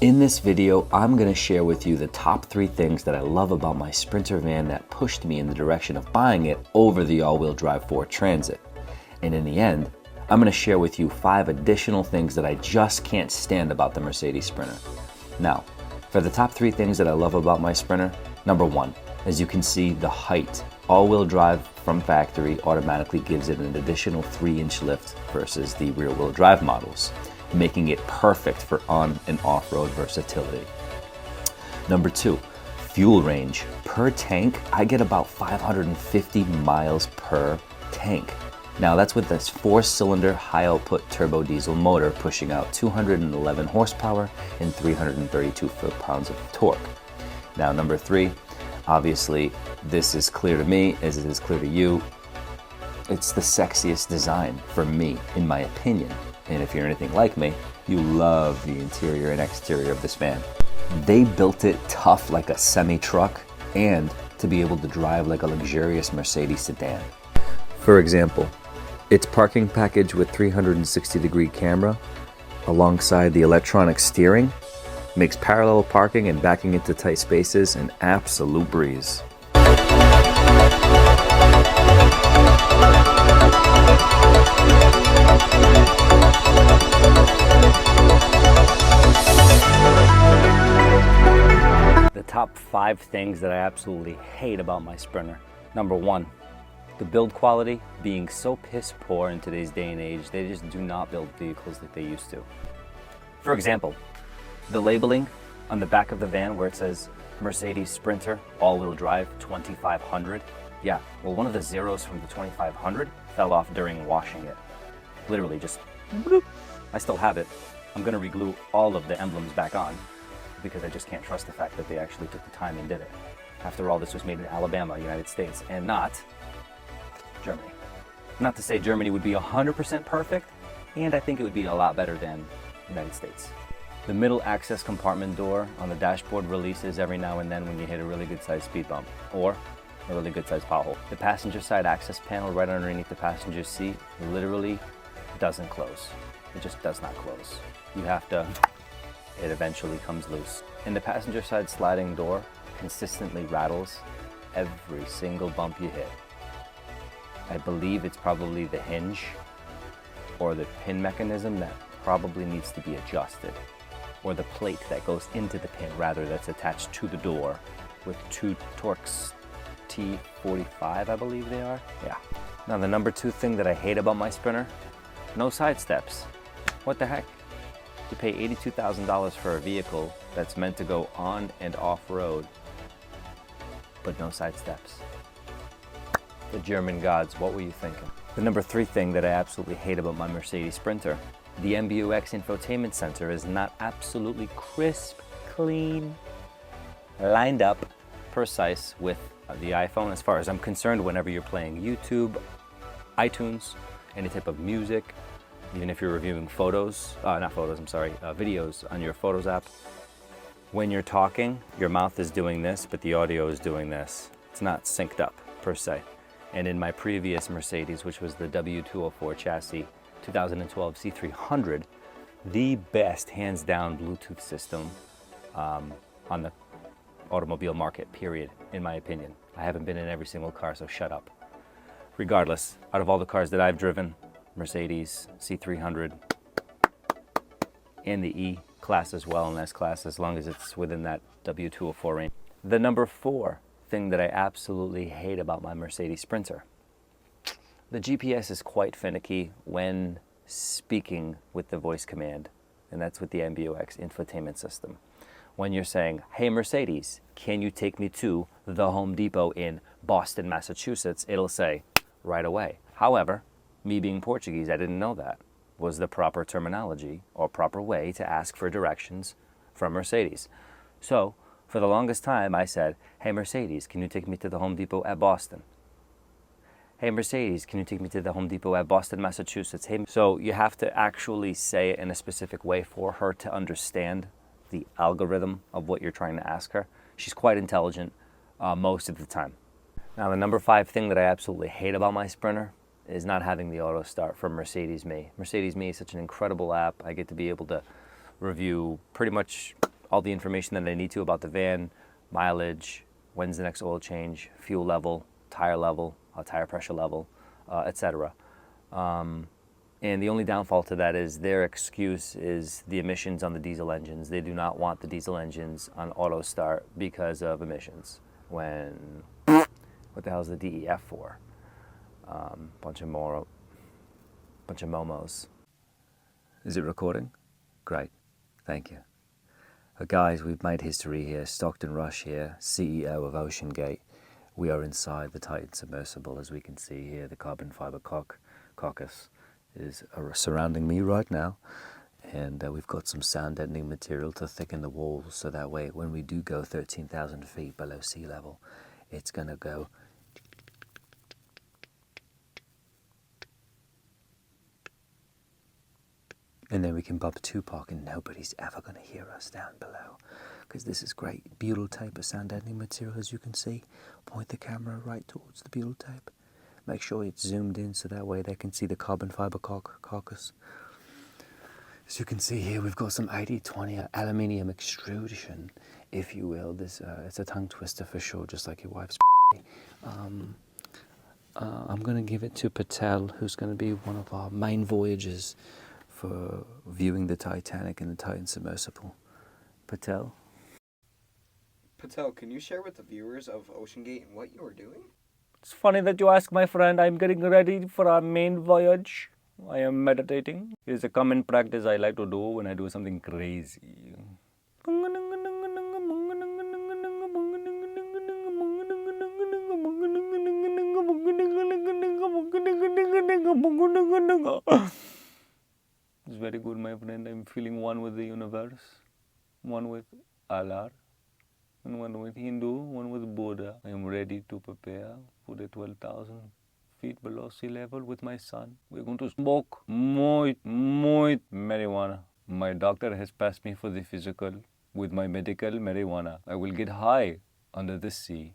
In this video, I'm going to share with you the top 3 things that I love about my Sprinter van that pushed me in the direction of buying it over the all-wheel drive Ford Transit. And in the end, I'm going to share with you 5 additional things that I just can't stand about the Mercedes Sprinter. Now, for the top 3 things that I love about my Sprinter, number 1, as you can see, the height. All-wheel drive from factory automatically gives it an additional 3-inch lift versus the rear-wheel drive models, making it perfect for on and off-road versatility. Number 2, fuel range. Per tank, I get about 550 miles per tank. Now that's with this 4-cylinder high-output turbo diesel motor pushing out 211 horsepower and 332 foot-pounds of torque. Now number 3, obviously this is clear to me as it is clear to you. It's the sexiest design for me, in my opinion. And if you're anything like me, you love the interior and exterior of this van. They built it tough like a semi-truck and to be able to drive like a luxurious Mercedes sedan. For example, its parking package with 360-degree camera alongside the electronic steering makes parallel parking and backing into tight spaces an absolute breeze. The top 5 things that I absolutely hate about my Sprinter. Number 1, the build quality being so piss poor in today's day and age. They just do not build vehicles like they used to. For example, the labeling on the back of the van where it says Mercedes Sprinter all-wheel drive 2500. Yeah, well, one of the zeros from the 2500 fell off during washing it. Literally just bloop. I still have it. I'm gonna reglue all of the emblems back on because I just can't trust the fact that they actually took the time and did it. After all, this was made in Alabama, United States, and not Germany. Not to say Germany would be 100% perfect, and I think it would be a lot better than United States. The middle access compartment door on the dashboard releases every now and then when you hit a really good sized speed bump or a really good sized pothole. The passenger side access panel right underneath the passenger seat literally doesn't close. It just does not close. You have to, it eventually comes loose. And the passenger side sliding door consistently rattles every single bump you hit. I believe it's probably the hinge or the pin mechanism that probably needs to be adjusted, or the plate that goes into the pin rather that's attached to the door with 2 Torx T45, I believe they are. Yeah. Now the number 2 thing that I hate about my Sprinter, no side steps. What the heck? You pay $82,000 for a vehicle that's meant to go on and off-road, but no side steps. The German gods, what were you thinking? The number 3 thing that I absolutely hate about my Mercedes Sprinter, the MBUX infotainment center is not absolutely crisp, clean, lined up, precise with the iPhone. As far as I'm concerned, whenever you're playing YouTube, iTunes, any type of music, even if you're reviewing videos on your Photos app, when you're talking, your mouth is doing this, but the audio is doing this. It's not synced up, per se. And in my previous Mercedes, which was the W204 chassis, 2012 C300, the best, hands down, Bluetooth system on the automobile market, period, in my opinion. I haven't been in every single car, so shut up. Regardless, out of all the cars that I've driven, Mercedes, C300, and the E-Class as well, and S-Class, as long as it's within that W204 range. The number 4 thing that I absolutely hate about my Mercedes Sprinter. The GPS is quite finicky when speaking with the voice command, and that's with the MBUX infotainment system. When you're saying, hey Mercedes, can you take me to the Home Depot in Boston, Massachusetts, it'll say right away. However, me being Portuguese, I didn't know that was the proper terminology or proper way to ask for directions from Mercedes. So for the longest time I said, hey Mercedes, can you take me to the Home Depot at Boston? Hey Mercedes, can you take me to the Home Depot at Boston, Massachusetts? Hey, so you have to actually say it in a specific way for her to understand the algorithm of what you're trying to ask her. She's quite intelligent most of the time. Now the number 5 thing that I absolutely hate about my Sprinter is not having the auto start from Mercedes Me. Mercedes Me is such an incredible app. I get to be able to review pretty much all the information that I need to about the van, mileage, when's the next oil change, fuel level, tire pressure level, etc. And the only downfall to that is their excuse is the emissions on the diesel engines. They do not want the diesel engines on auto start because of emissions. When, what the hell is the DEF for? Bunch of momos. Is it recording? Great, thank you. Guys, we've made history here. Stockton Rush here, CEO of OceanGate. We are inside the Titan submersible, as we can see here. The carbon fiber caucus is surrounding me right now. And we've got some sound deadening material to thicken the walls, so that way when we do go 13,000 feet below sea level, it's going to go and then we can bump Tupac and nobody's ever going to hear us down below, because this is great butyl tape, a sound deadening material, as you can see. Point the camera right towards the butyl tape. Make sure it's zoomed in so that way they can see the carbon fiber caucus. As you can see here, we've got some 80-20 aluminium extrusion, if you will. This it's a tongue twister for sure, just like your wife's. I'm going to give it to Patel, who's going to be one of our main voyagers for viewing the Titanic and the Titan submersible. Patel? Patel, can you share with the viewers of OceanGate what you are doing? It's funny that you ask, my friend. I'm getting ready for our main voyage. I am meditating. It's a common practice I like to do when I do something crazy. It's very good, my friend. I'm feeling one with the universe, one with Allah, and one with Hindu, one with Buddha. I am ready to prepare for the 12,000 feet below sea level with my son. We're going to smoke more marijuana. My doctor has passed me for the physical with my medical marijuana. I will get high under the sea.